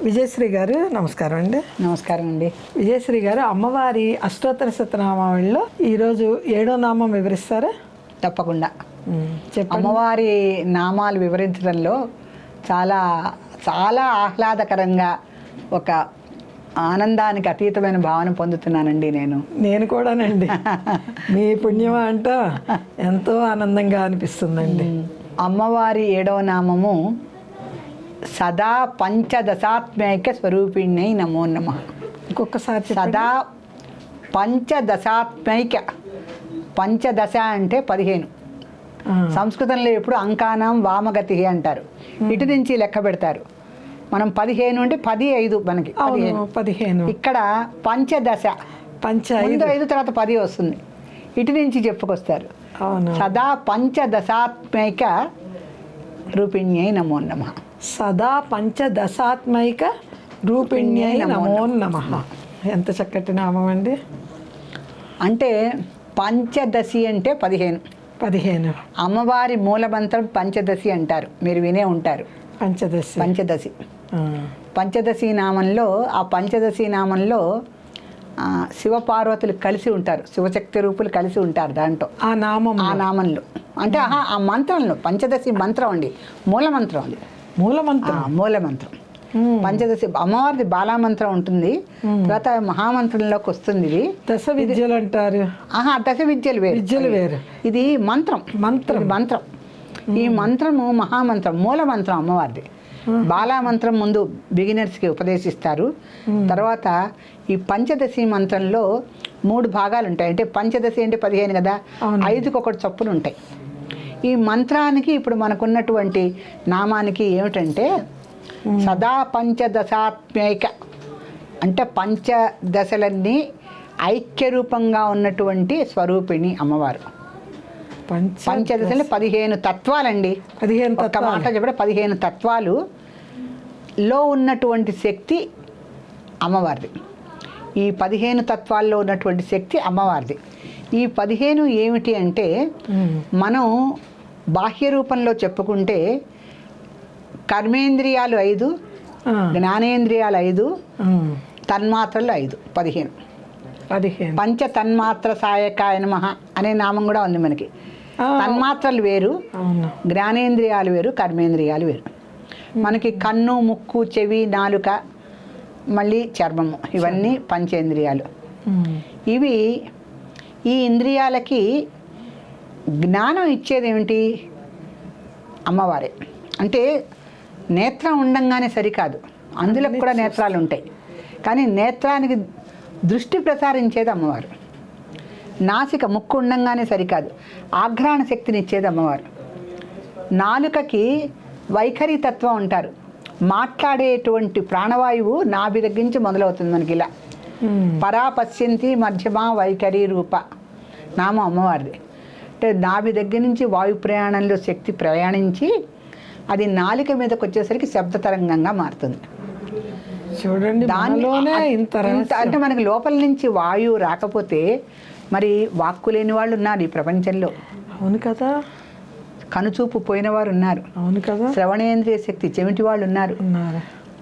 విజయశ్రీ గారు నమస్కారం అండి. నమస్కారం అండి. విజయశ్రీ గారు, అమ్మవారి అష్టోత్తర శతనామావళిలో ఈరోజు 7వ నామం వివరిస్తారా? తప్పకుండా చెప్పండి. అమ్మవారి నామాలు వివరించడంలో చాలా చాలా ఆహ్లాదకరంగా ఒక ఆనందానికి అతీతమైన భావన పొందుతున్నానండి నేను కూడానండి. మీ పుణ్యమా అంట ఎంతో ఆనందంగా అనిపిస్తుందండి. అమ్మవారి 7వ నామము సదా పంచదశాత్మైక స్వరూపిణ్యై నమో నమః. ఇంకొకసారి సదా పంచదశాత్మైక, పంచదశ అంటే 15. సంస్కృతంలో ఎప్పుడు అంకానం వామగతి అంటారు, ఇటు నుంచి లెక్క పెడతారు. మనం 15 అంటే 10 5 మనకి 15. ఇక్కడ పంచదశ, ముందు 5 తర్వాత 10 వస్తుంది, ఇటు నుంచి చెప్పుకొస్తారు. సదా పంచదశాత్మైక రూపిణ్యై నమో నమః. సదా పంచదశాత్మైక రూపిణ్యై నమో నమః. ఎంత చక్కటి నామం అండి. అంటే పంచదశి అంటే 15. అమ్మవారి మూలమంత్రం పంచదశి అంటారు, మీరు వినే ఉంటారు. పంచదశి పంచదశి నామంలో, ఆ పంచదశి నామంలో శివపార్వతులు కలిసి ఉంటారు, శివశక్తి రూపులు కలిసి ఉంటారు దాంట్లో, ఆ నామంలో. అంటే ఆ మంత్రంలో పంచదశి మంత్రం అండి, మూలమంత్రం అది. మూలమంత్రం పంచదశి. అమ్మవారిది బాలామంత్రం ఉంటుంది, తర్వాత మహామంత్రంలోకి వస్తుంది. ఇది దశ విద్యలు అంటారు. దశ విద్యలు వేరు. ఇది మంత్రం. ఈ మంత్రము మహామంత్రం, మూలమంత్రం అమ్మవారిది. బాలామంత్రం ముందు బిగినర్స్కి ఉపదేశిస్తారు. తర్వాత ఈ పంచదశి మంత్రంలో 3 భాగాలు ఉంటాయి. అంటే పంచదశి అంటే 15 కదా, 5కి ఒకటి చొప్పులు ఉంటాయి. ఈ మంత్రానికి ఇప్పుడు మనకున్నటువంటి నామానికి ఏమిటంటే సదా పంచదశాత్మైక, అంటే పంచదశలన్నీ ఐక్యరూపంగా ఉన్నటువంటి స్వరూపిణి అమ్మవారు. పంచదశలు 15 తత్వాలండి. 15 ఒక్క మాట చెప్పడం, 15 తత్వాలు లో ఉన్నటువంటి శక్తి అమ్మవారిది. ఈ 15 తత్వాల్లో ఉన్నటువంటి శక్తి అమ్మవారిది. ఈ 15 ఏమిటి అంటే, మనం బాహ్య రూపంలో చెప్పుకుంటే కర్మేంద్రియాలు 5, జ్ఞానేంద్రియాలు 5, తన్మాత్రలు 5, 15. పంచ తన్మాత్ర సాయకాయ నమః అనే నామం కూడా ఉంది మనకి. తన్మాత్రలు వేరు, జ్ఞానేంద్రియాలు వేరు, కర్మేంద్రియాలు వేరు. మనకి కన్ను, ముక్కు, చెవి, నాలుక, మళ్ళీ చర్మము, ఇవన్నీ పంచేంద్రియాలు. ఇవి ఈ ఇంద్రియాలకి జ్ఞానం ఇచ్చేది ఏమిటి? అమ్మవారే. అంటే నేత్రం ఉండంగానే సరికాదు, అందులో కూడా నేత్రాలు ఉంటాయి. కానీ నేత్రానికి దృష్టి ప్రసారించేది అమ్మవారు. నాసిక, ముక్కు ఉండంగానే సరికాదు, ఆఘ్రాణ శక్తిని ఇచ్చేది అమ్మవారు. నాలుకకి వైఖరి తత్వం ఉంటారు, మాట్లాడేటువంటి ప్రాణవాయువు నాభి దగ్గర నుంచి మొదలవుతుంది మనకి. ఇలా పరా పశ్యంతి మధ్యమా వైఖరి రూప నామం అమ్మవారిది. అంటే నాభి దగ్గర నుంచి వాయు ప్రయాణంలో శక్తి ప్రయాణించి అది నాలిక మీదకి వచ్చేసరికి శబ్ద తరంగంగా మారుతుంది. చూడండి, దానిలోనే అంటే మనకి లోపల నుంచి వాయువు రాకపోతే మరి వాక్కు లేని వాళ్ళు ఉన్నారు ఈ ప్రపంచంలో. అవును కదా. కనుచూపు పోయిన వారు ఉన్నారు. అవును కదా. శ్రవణేంద్రియ శక్తి చెవిటి వాళ్ళు ఉన్నారు.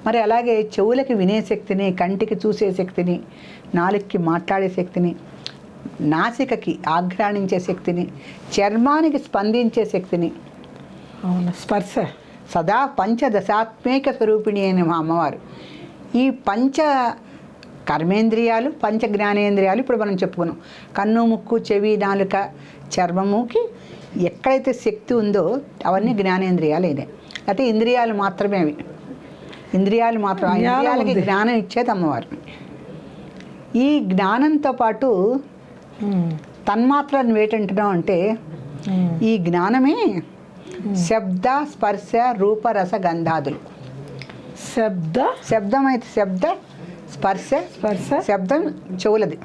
మరి అలాగే చెవులకి వినే శక్తిని, కంటికి చూసే శక్తిని, నాలుగుకి మాట్లాడే శక్తిని, నాసికకి ఆఘ్రాణించే శక్తిని, చర్మానికి స్పందించే శక్తిని, స్పర్శ, సదా పంచదశాత్మైక స్వరూపిణి అయిన మా అమ్మవారు. ఈ పంచ కర్మేంద్రియాలు, పంచ జ్ఞానేంద్రియాలు ఇప్పుడు మనం చెప్పుకున్నాం. కన్ను, ముక్కు, చెవి, నాలుక, చర్మముకి ఎక్కడైతే శక్తి ఉందో అవన్నీ జ్ఞానేంద్రియాలు అయినాయి. అయితే ఇంద్రియాలు మాత్రమే అవి. ఇంద్రియాలకి జ్ఞానం ఇచ్చేది అమ్మవారు. ఈ జ్ఞానంతో పాటు తన్మాత్రను వేటంటున్నాం అంటే ఈ జ్ఞానమే శబ్ద, స్పర్శ, రూప, రస, గంధాదులు. శబ్దం అయితే శబ్ద, స్పర్శ, శబ్దం చెవులది,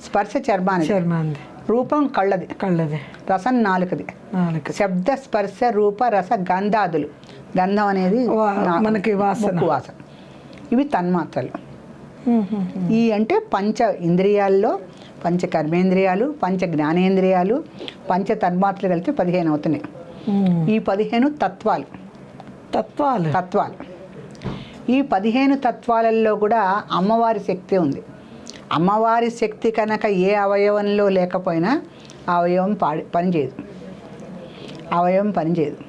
స్పర్శ చర్మానికి, రూపం కళ్ళది, రసం నాలుకది. శబ్ద, స్పర్శ, రూప, రస, గంధాదులు. గంధం అనేది మనకి వాసన. ఇవి తన్మాత్రలు. ఈ అంటే పంచ ఇంద్రియాల్లో పంచ కర్మేంద్రియాలు, పంచ జ్ఞానేంద్రియాలు, పంచ తన్మాత్రలు కలిపి 15 అవుతున్నాయి. ఈ 15 తత్వాలు. ఈ 15 తత్వాలలో కూడా అమ్మవారి శక్తి ఉంది. అమ్మవారి శక్తి కనుక ఏ అవయవంలో లేకపోయినా ఆ అవయవం పనిచేయదు. అవయవం పనిచేయదు.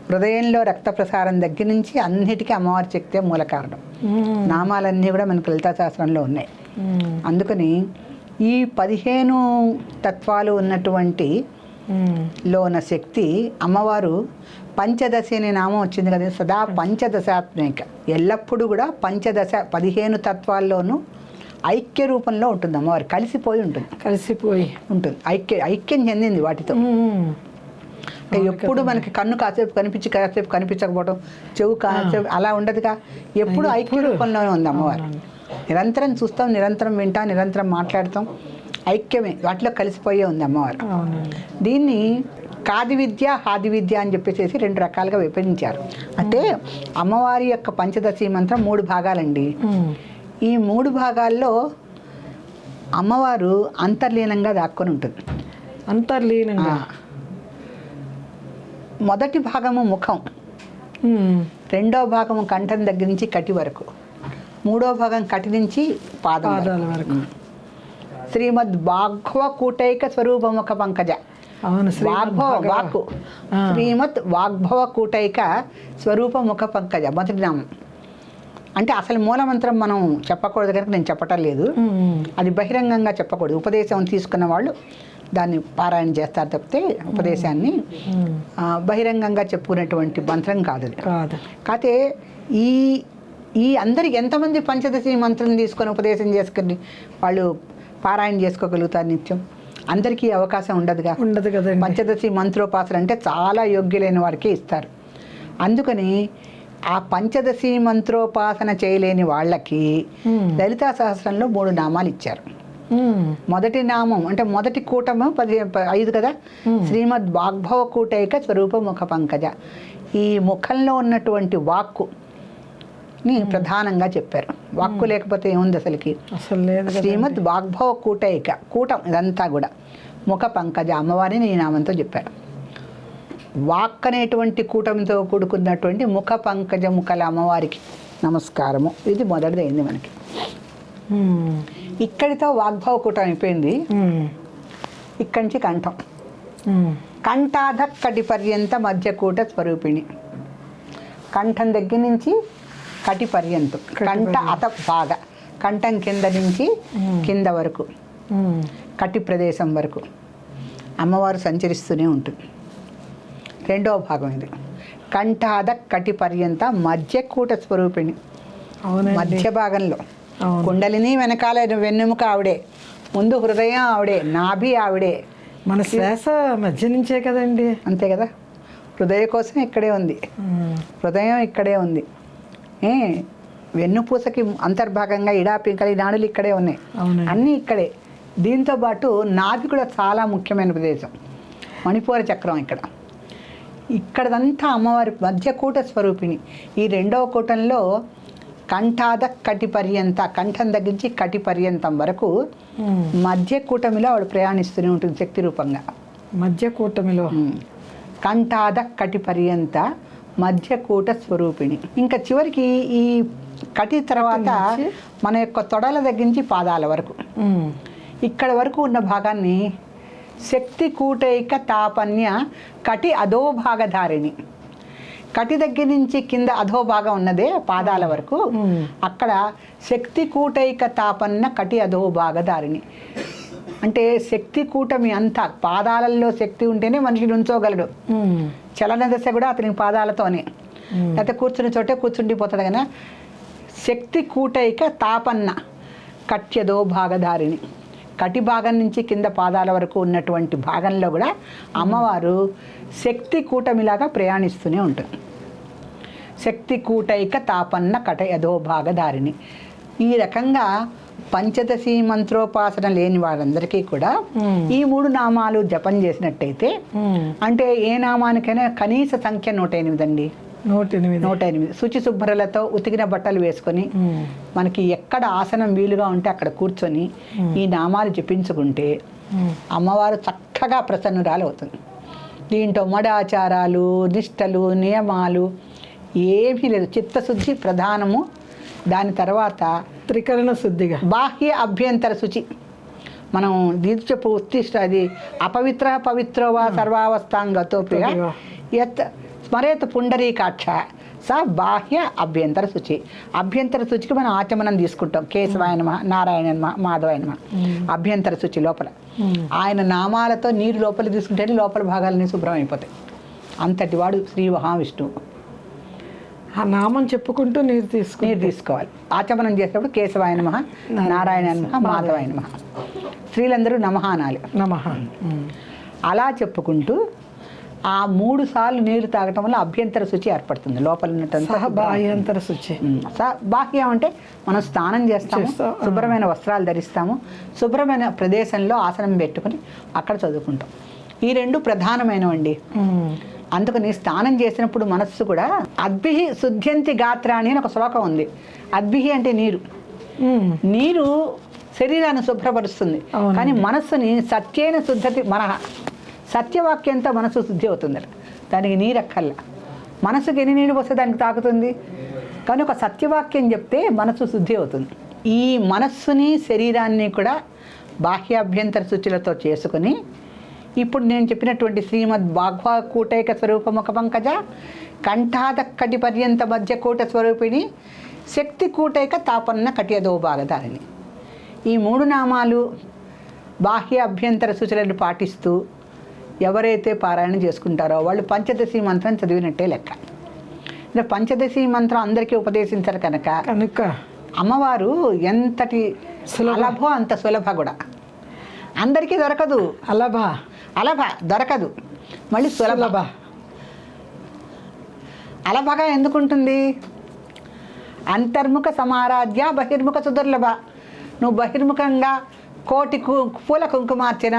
హృదయంలో రక్త ప్రసారం దగ్గర నుంచి అన్నిటికీ అమ్మవారి శక్తే మూల కారణం. నామాలన్నీ కూడా మనకు లలితా శాస్త్రంలో ఉన్నాయి. అందుకని ఈ 15 తత్వాలు ఉన్నటువంటి లో ఉన్న శక్తి అమ్మవారు పంచదశ అనే నామం వచ్చింది కదా, సదా పంచదశాత్మిక, ఎల్లప్పుడూ కూడా 15 తత్వాల్లోనూ ఐక్య రూపంలో ఉంటుంది అమ్మవారు. కలిసిపోయి ఉంటుంది. ఐక్యం చెందింది వాటితో. ఎప్పుడు మనకి కన్ను కాసేపు కాసేపు కనిపించకపోవడం, చెవు కాసేపు అలా ఉండదుగా, ఎప్పుడు ఐక్య రూపంలోనే ఉంది అమ్మవారు. నిరంతరం చూస్తాం, నిరంతరం వింటాం, నిరంతరం మాట్లాడతాం, ఐక్యమే, వాటిలో కలిసిపోయే ఉంది అమ్మవారు. దీన్ని కాది విద్య, హాది విద్య అని చెప్పేసి 2 రకాలుగా విభజించారు. అంటే అమ్మవారి యొక్క పంచదశి మంత్రం 3 భాగాలండి. ఈ 3 భాగాల్లో అమ్మవారు అంతర్లీనంగా దాక్కొని ఉంటుంది. అంతర్లీనంగా మొదటి భాగము ముఖం, రెండో భాగము కంఠం దగ్గర నుంచి కటి వరకు, మూడో భాగం కటి నుంచి పాదాల వరకు. శ్రీమద్ వాగ్భవ కూటైక స్వరూపముఖ పంకజ. వాక్కు శ్రీమద్ వాగ్భవ కూటైక స్వరూపముఖ పంకజ మొదటి నామం. అంటే అసలు మూలమంత్రం మనం చెప్పకూడదు కనుక నేను చెప్పటం లేదు, అది బహిరంగంగా చెప్పకూడదు. ఉపదేశం తీసుకున్న వాళ్ళు దాన్ని పారాయణ చేస్తారు తప్పితే ఉపదేశాన్ని బహిరంగంగా చెప్పుకునేటువంటి మంత్రం కాదు అది. కాకపోతే ఈ అందరికి ఎంతమంది పంచదశి మంత్రం తీసుకొని ఉపదేశం చేసుకుని వాళ్ళు పారాయణ చేసుకోగలుగుతారు నిత్యం? అందరికీ అవకాశం ఉండదు కదా. పంచదశి మంత్రోపాసన అంటే చాలా యోగ్యులైన వారికి ఇస్తారు. అందుకని ఆ పంచదశి మంత్రోపాసన చేయలేని వాళ్ళకి లలితా సహస్రంలో 3 నామాలు ఇచ్చారు. మొదటి నామం అంటే మొదటి కూటము 5 కదా, శ్రీమద్ వాగ్భవ కూటైక స్వరూప ముఖ పంకజ. ఈ ముఖంలో ఉన్నటువంటి వాక్కుని ప్రధానంగా చెప్పారు. వాక్కు లేకపోతే ఏముంది అసలుకి? శ్రీమద్ వాగ్భవ కూటైక, కూటం ఇదంతా కూడా ముఖ పంకజ అమ్మవారిని ఈ నామంతో చెప్పారు. వాక్ అనేటువంటి కూటమితో కూడుకున్నటువంటి ముఖ పంకజ ముఖల అమ్మవారికి నమస్కారము. ఇది మొదటిదైంది మనకి. ఇక్కడితో వాగ్భవ కూటం అయిపోయింది. ఇక్కడి నుంచి కంఠం, కంఠాధ కటి పర్యంత మధ్యకూట స్వరూపిణి. కంఠం దగ్గర నుంచి కటి పర్యంతం, కంఠ అత భాగ, కంఠం కింద నుంచి కింద వరకు, కటి ప్రదేశం వరకు అమ్మవారు సంచరిస్తూనే ఉంటుంది. రెండవ భాగం ఇది. కంఠాద కటి పర్యంత మధ్యకూట స్వరూపిణి. మధ్య భాగంలో కుండలిని, వెనకాల వెన్నెముక ఆవిడే, ముందు హృదయం ఆవిడే, నాభి ఆవిడే. మన శ్వాస మధ్య నుంచే కదండి. అంతే కదా. హృదయ కోసం ఇక్కడే ఉంది, హృదయం ఇక్కడే ఉంది. వెన్నుపూసకి అంతర్భాగంగా ఇడాపింకలు, నాడులు ఇక్కడే ఉన్నాయి, అన్నీ ఇక్కడే. దీంతో పాటు నాభి కూడా చాలా ముఖ్యమైన ప్రదేశం, మణిపూర చక్రం ఇక్కడదంతా అమ్మవారి మధ్యకూట స్వరూపిణి. ఈ రెండవ కూటంలో కంఠాద కటి పర్యంత, కంఠం దగ్గర నుంచి కటి పర్యంతం వరకు మధ్య కూటమిలో ఆవిడ ప్రయాణిస్తూనే ఉంటుంది శక్తి రూపంగా. మధ్య కూటమిలో కంఠాద కటి పర్యంత మధ్యకూట స్వరూపిణి. ఇంకా చివరికి ఈ కటి తర్వాత మన యొక్క తొడల దగ్గర నుంచి పాదాల వరకు, ఇక్కడ వరకు ఉన్న భాగాన్ని శక్తి కూటైక తాపన్య కటి అధోభాగధారిణి. కటి దగ్గర నుంచి కింద అధోభాగం ఉన్నదే పాదాల వరకు, అక్కడ శక్తి కూటైక తాపన్న కటి అధోభాగధారిణి. అంటే శక్తి కూటమి అంతా పాదాలలో శక్తి ఉంటేనే మనిషి నుంచోగలడు. చలన దశ కూడా అతనికి పాదాలతోనే, లేకపోతే కూర్చుని చోటే కూర్చుండిపోతాడు కదా. శక్తి కూటైక తాపన్న కట్యదో భాగధారిణి. కటి భాగం నుంచి కింద పాదాల వరకు ఉన్నటువంటి భాగంలో కూడా అమ్మవారు శక్తి కూటమిలాగా ప్రయాణిస్తూనే ఉంటుంది. శక్తి కూటైక తాపన్న కటయదో భాగధారిణి. ఈ రకంగా పంచదశి మంత్రోపాసన లేని వారందరికీ కూడా ఈ 3 నామాలు జపం చేసినట్టయితే, అంటే ఏ నామానికైనా కనీస సంఖ్య 108 అండి. 108 శుచి శుభ్రలతో ఉతికిన బట్టలు వేసుకొని మనకి ఎక్కడ ఆసనం వీలుగా ఉంటే అక్కడ కూర్చొని ఈ నామాలు జపించుకుంటే అమ్మవారు చక్కగా ప్రసన్నురాలు అవుతుంది. దీంట్లో మడాచారాలు, నిష్టలు, నియమాలు ఏమీ లేదు. చిత్తశుద్ధి ప్రధానము. దాని తర్వాత త్రికరణ శుద్ధిగా బాహ్య అభ్యంతర శుచి. మనం దీని చెప్పు ఉత్తిష్ట అది అపవిత్ర పవిత్రోవా సర్వావస్థాంగతోపిగా యత్ స్మరేత్ పుండరీకాక్ష స బాహ్య అభ్యంతర శుచి. అభ్యంతర శుచికి మనం ఆచమనం తీసుకుంటాం. కేశవాయ నమః, నారాయణ నమః, మాధవాయ నమః. అభ్యంతర శుచి లోపల ఆయన నామాలతో నీరు లోపల తీసుకుంటేనే లోపల భాగాలన్నీ శుభ్రం అయిపోతాయి. అంతటి వాడు శ్రీ మహావిష్ణువు. ఆ నామం చెప్పుకుంటూ నీరు తీసుకోవాలి. ఆచమనం చేసేటప్పుడు కేశవాయ నమః, నారాయణ నమః, మాధవాయ నమః. స్త్రీలందరూ నమః అనాలి. నమః అలా చెప్పుకుంటూ ఆ 3 సార్లు నీరు తాగటం వల్ల అభ్యంతర శుచి ఏర్పడుతుంది. లోపల ఉన్నట్టంతా బాహ్యంతర శుచి. బాహ్యం అంటే మనం స్నానం చేస్తాము, శుభ్రమైన వస్త్రాలు ధరిస్తాము, శుభ్రమైన ప్రదేశంలో ఆసనం పెట్టుకుని అక్కడ చదువుకుంటాం. ఈ 2 ప్రధానమైనవండి. అందుకని స్నానం చేసినప్పుడు మనస్సు కూడా అద్భిహి శుద్ధ్యంతి గాత్రాణి అని ఒక శ్లోకం ఉంది. అద్భిహి అంటే నీరు. నీరు శరీరాన్ని శుభ్రపరుస్తుంది, కానీ మనస్సుని సత్యేన శుద్ధతి మనః. సత్యవాక్యంతో మనసు శుద్ధి అవుతుంది. దానికి నీరు అక్కర్లా. మనసుకి ఎన్ని నీళ్ళు వస్తే దానికి తాకుతుంది, కానీ ఒక సత్యవాక్యం చెప్తే మనసు శుద్ధి అవుతుంది. ఈ మనస్సుని శరీరాన్ని కూడా బాహ్యాభ్యంతర శుచులతో చేసుకుని ఇప్పుడు నేను చెప్పినటువంటి శ్రీమద్ భాగవత కూటైక స్వరూపముఖ పంకజ కంఠాద కటి పర్యంత మధ్య కూట స్వరూపిణి శక్తి కూటైక తాపన్న కటియదో భాగదారిని. ఈ 3 నామాలు బాహ్య అభ్యంతర శుచులను పాటిస్తూ ఎవరైతే పారాయణ చేసుకుంటారో వాళ్ళు పంచదశి మంత్రం చదివినట్టే లెక్క. ఇలా పంచదశి మంత్రం అందరికీ ఉపదేశించారు కనుక అమ్మవారు ఎంతటి సులభో అంత సులభ కూడా. అందరికీ దొరకదు. అలభ దొరకదు, మళ్ళీ సులభ. అలభగా ఎందుకుంటుంది? అంతర్ముఖ సమారాధ్య బహిర్ముఖ సుదుర్లభ. నువ్వు బహిర్ముఖంగా కోటి పూల కుంకుమార్చన,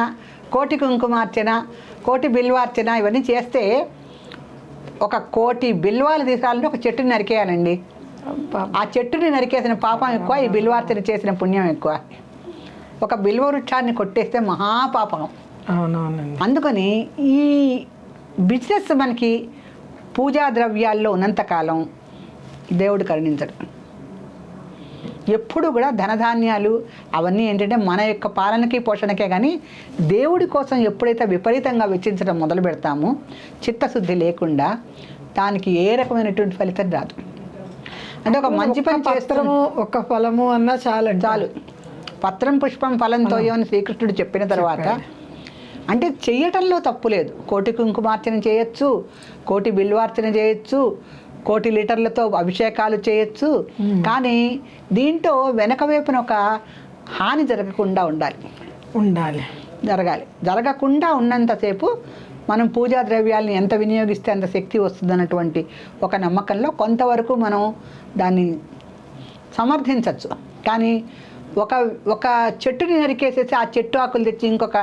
కోటి కుంకుమార్చన, కోటి బిల్వార్చన ఇవన్నీ చేస్తే 1 కోటి బిల్వాలు తీసాలంటే ఒక చెట్టుని నరికేయాలండి. ఆ చెట్టుని నరికేసిన పాపం ఎక్కువ, ఈ బిల్వార్చన చేసిన పుణ్యం ఎక్కువ. ఒక బిల్వ వృక్షాన్ని కొట్టేస్తే మహాపాపం. అవునవునండి. అందుకని ఈ బిజినెస్ మనకి పూజా ద్రవ్యాల్లో ఉన్నంతకాలం దేవుడు కరుణించడు. ఎప్పుడు కూడా ధనధాన్యాలు అవన్నీ ఏంటంటే మన యొక్క పాలనకి పోషణకే, కానీ దేవుడి కోసం ఎప్పుడైతే విపరీతంగా వెచ్చించడం మొదలు పెడతామో చిత్తశుద్ధి లేకుండా దానికి ఏ రకమైనటువంటి ఫలితం రాదు. అంటే ఒక మంచి పని చేస్తాము, ఒక ఫలము అన్నా చాలు. పత్రం పుష్పం ఫలంతో అని శ్రీకృష్ణుడు చెప్పిన తర్వాత అంటే చెయ్యటంలో తప్పు లేదు. కోటి కుంకుమార్చన చేయొచ్చు, కోటి బిల్వార్చన చేయొచ్చు, కోటి లీటర్లతో అభిషేకాలు చేయొచ్చు, కానీ దీంట్లో వెనక వైపున ఒక హాని జరగకుండా జరగకుండా ఉన్నంతసేపు మనం పూజా ద్రవ్యాలని ఎంత వినియోగిస్తే అంత శక్తి వస్తుందన్నటువంటి ఒక నమ్మకంలో కొంతవరకు మనం దాన్ని సమర్థించవచ్చు. కానీ ఒక చెట్టుని నరికేసేసి ఆ చెట్టు ఆకులు తెచ్చి ఇంకొక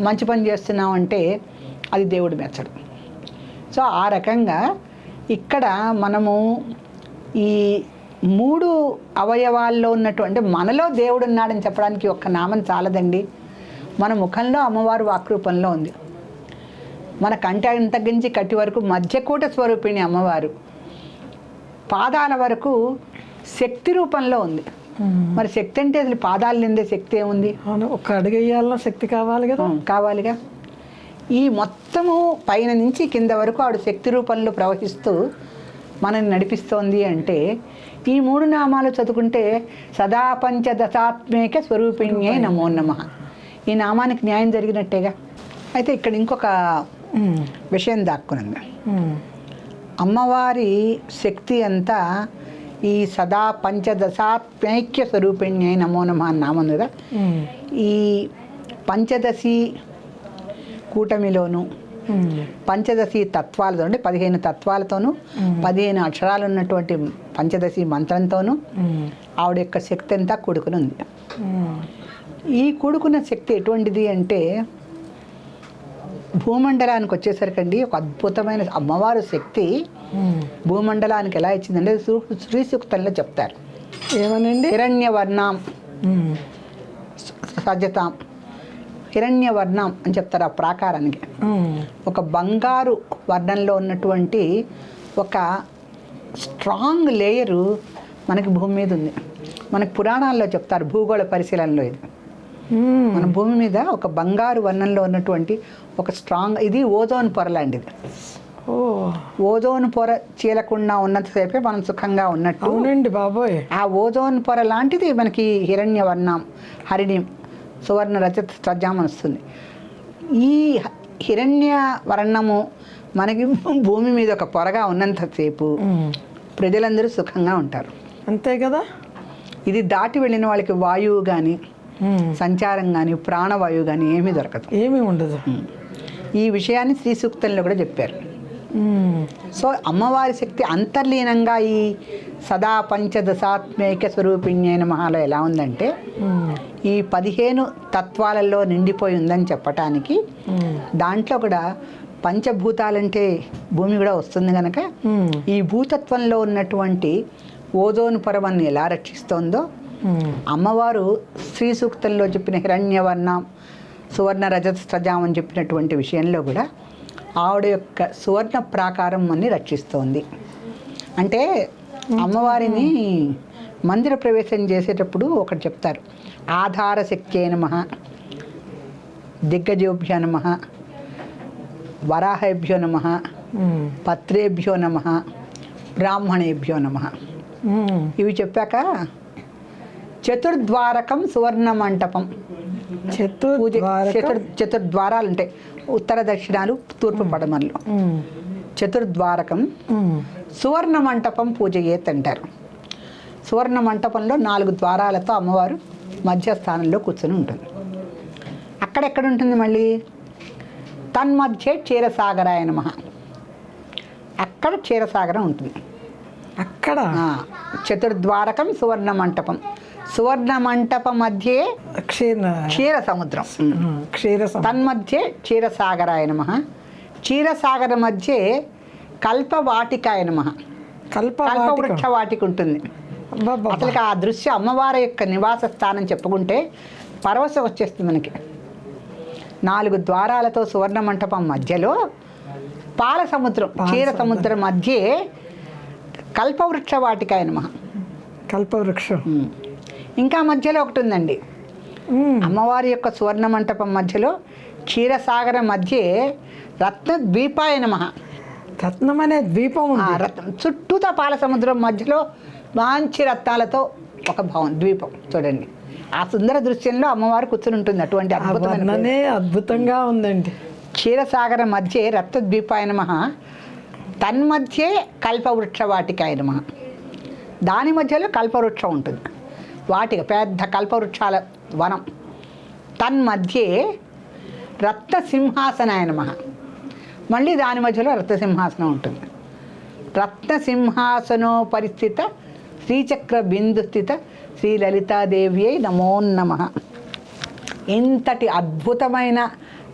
మంచి పని చేస్తున్నామంటే అది దేవుడు మెచ్చడు. సో ఆ రకంగా ఇక్కడ మనము ఈ 3 అవయవాల్లో ఉన్నటువంటి మనలో దేవుడు ఉన్నాడని చెప్పడానికి ఒక్క నామం చాలదండి. మన ముఖంలో అమ్మవారు వాక్రూపంలో ఉంది, మన కంటి అంతగించి కట్టి వరకు మధ్యకూట స్వరూపిణి అమ్మవారు, పాదాల వరకు శక్తి రూపంలో ఉంది. మరి శక్తి అంటే అసలు పాదాలు నిందే శక్తి ఏముంది? ఒక అడుగు వేయాలన్నా శక్తి కావాలిగా. ఈ మొత్తము పైన నుంచి కింద వరకు ఆవిడ శక్తి రూపంలో ప్రవహిస్తూ మనల్ని నడిపిస్తోంది అంటే ఈ 3 నామాలు చదువుకుంటే సదా పంచదశాత్మేక స్వరూపిణ్యే నమో నమః. ఈ నామానికి న్యాయం జరిగినట్టేగా. అయితే ఇక్కడ ఇంకొక విషయం దాక్కునండి. అమ్మవారి శక్తి అంతా ఈ సదా పంచదశాత్మైక్య స్వరూపిణ్యై నమో నమః అని నామం కదా. ఈ పంచదశి కూటమిలోను పంచదశి తత్వాలతో అంటే 15 తత్వాలతోనూ 15 అక్షరాలు ఉన్నటువంటి పంచదశి మంత్రంతోనూ ఆవిడ యొక్క శక్తి అంతా కూడుకుని ఉంది. ఈ కూడుకున్న శక్తి ఎటువంటిది అంటే భూమండలానికి వచ్చేసరికండి ఒక అద్భుతమైన అమ్మవారు శక్తి భూమండలానికి ఎలా ఇచ్చిందంటే శ్రీ సూక్తంలో చెప్తారు. ఏమనండి? హిరణ్యవర్ణం సజ్జతాం, హిరణ్యవర్ణం అని చెప్తారు. ఆ ప్రాకారానికి ఒక బంగారు వర్ణంలో ఉన్నటువంటి ఒక స్ట్రాంగ్ లేయరు మనకి భూమి మీద ఉంది. మనకి పురాణాల్లో చెప్తారు, భూగోళ పరిశీలనలో ఇది. మన భూమి మీద ఒక బంగారు వర్ణంలో ఉన్నటువంటి ఒక స్ట్రాంగ్, ఇది ఓజోన్ పొర లాంటిది. ఓజోన్ పొర చీలకుండా ఉన్నంతసేపే మనం సుఖంగా ఉన్నట్టు. అవునండి బాబోయ్. ఆ ఓజోన్ పొర లాంటిది మనకి హిరణ్యవర్ణం, హరిణ్యం, సువర్ణ, రజత, స్రజామం వస్తుంది. ఈ హిరణ్య వర్ణము మనకి భూమి మీద ఒక పొరగా ఉన్నంతసేపు ప్రజలందరూ సుఖంగా ఉంటారు. అంతే కదా. ఇది దాటి వెళ్ళిన వాళ్ళకి వాయువు కానీ సంచారం కానీ ప్రాణవాయువు కానీ ఏమీ దొరకదు, ఏమీ ఉండదు. ఈ విషయాన్ని శ్రీ సూక్తంలో కూడా చెప్పారు. సో అమ్మవారి శక్తి అంతర్లీనంగా ఈ సదా పంచదశాత్మేక స్వరూపిణ్యై నమఃలో ఎలా ఉందంటే ఈ 15 తత్వాలలో నిండిపోయి ఉందని చెప్పటానికి దాంట్లో కూడా పంచభూతాలంటే భూమి కూడా వస్తుంది కనుక ఈ భూతత్వంలో ఉన్నటువంటి ఓజోన్ పొరవన్ని ఎలా రక్షిస్తోందో అమ్మవారు శ్రీ సూక్తంలో చెప్పిన హిరణ్యవర్ణం, సువర్ణ, రజత, స్రజాం అని చెప్పినటువంటి విషయంలో కూడా ఆవిడ యొక్క సువర్ణ ప్రాకారం అన్ని రక్షిస్తోంది. అంటే అమ్మవారిని మందిర ప్రవేశం చేసేటప్పుడు ఒకటి చెప్తారు, ఆధార శక్త్యై నమః, దిగ్గజేభ్యో నమః, వరాహేభ్యో నమః, పత్రేభ్యో నమః, బ్రాహ్మణేభ్యో నమః. ఇవి చెప్పాక చతుర్ద్వారకం సువర్ణ మంటపం, చతుర్ద్వారాలు ఉంటాయి, ఉత్తర దక్షిణాలు తూర్పు పడమరలు. చతుర్ద్వారకం సువర్ణ మంటపం పూజయేత్ అంటారు. సువర్ణ మంటపంలో 4 ద్వారాలతో అమ్మవారు మధ్యస్థానంలో కూర్చొని ఉంటుంది. అక్కడెక్కడ ఉంటుంది మళ్ళీ తన్మధ్యే క్షీరసాగరాయ నమః, అక్కడ క్షీరసాగరం ఉంటుంది. అక్కడ చతుర్ద్వారకం సువర్ణ మంటపం, సువర్ణ మంటప మధ్యే క్షీర సముద్రం, తన్మధ్యే క్షీరసాగరాయ నమః, క్షీరసాగర మధ్యే కల్పవాటికాయ నమః, కల్పవృక్ష వాటిక ఉంటుంది. అసలు ఆ దృశ్యం అమ్మవారి యొక్క నివాస స్థానం చెప్పుకుంటే పరవశం వచ్చేస్తుంది మనకి. 4 ద్వారాలతో సువర్ణ మంటపం మధ్యలో పాల సముద్రం, క్షీర సముద్రం మధ్యే కల్పవృక్ష వాటికాయ నమః, కల్పవృక్షం. ఇంకా మధ్యలో ఒకటి ఉందండి, అమ్మవారి యొక్క సువర్ణ మంటపం మధ్యలో క్షీరసాగర మధ్యే రత్న ద్వీపాయ నమః, రత్నం అనే ద్వీపం ఉంది. రత్నం చుట్టూతా పాల సముద్రం మధ్యలో మంచి రత్నాలతో ఒక భవనం, ద్వీపం. చూడండి ఆ సుందర దృశ్యంలో అమ్మవారు కూర్చుని ఉంటుంది. అటువంటి అద్భుతంగా ఉందండి. క్షీరసాగర మధ్యే రత్న ద్వీపాయ నమః, తన్మధ్యే కల్పవృక్ష వాటికాయ నమః, దాని మధ్యలో కల్పవృక్షం ఉంటుంది, వాటిక పెద్ద కల్పవృక్షాల వనం. తన్మధ్యే రత్న సింహాసనాయ నమః, మళ్ళీ దాని మధ్యలో రత్నసింహాసనం ఉంటుంది. రత్నసింహాసనో పరిస్థిత శ్రీచక్ర బిందు స్థిత శ్రీ లలితాదేవ్యై నమో నమః. ఇంతటి అద్భుతమైన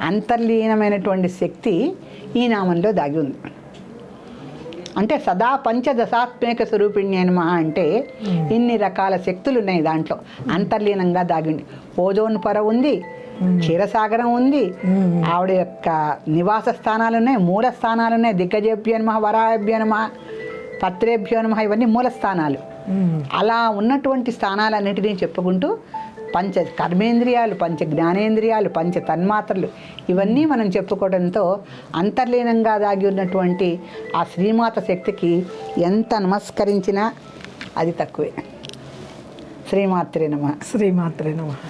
అంతర్లీనమైనటువంటి శక్తి ఈ నామంలో దాగి ఉంది. అంటే సదా పంచదశాత్మేక స్వరూపిణ్యై నమః అంటే ఇన్ని రకాల శక్తులు ఉన్నాయి దాంట్లో అంతర్లీనంగా దాగింది. ఓజోన్ పొర ఉంది, క్షీరసాగరం ఉంది, ఆవిడ యొక్క నివాస స్థానాలు ఉన్నాయి, మూల స్థానాలు ఉన్నాయి. దిగ్గజేభ్యో నమః, వరాహేభ్యో నమః, పత్రేభ్యో నమః, ఇవన్నీ మూల స్థానాలు. అలా ఉన్నటువంటి స్థానాలన్నిటినీ చెప్పుకుంటూ పంచ కర్మేంద్రియాలు, పంచ జ్ఞానేంద్రియాలు, పంచ తన్మాత్రలు ఇవన్నీ మనం చెప్పుకోవడంతో అంతర్లీనంగా దాగి ఉన్నటువంటి ఆ శ్రీమాత శక్తికి ఎంత నమస్కరించినా అది తక్కువే. శ్రీమాత్రే నమః. శ్రీమాత్రే నమః.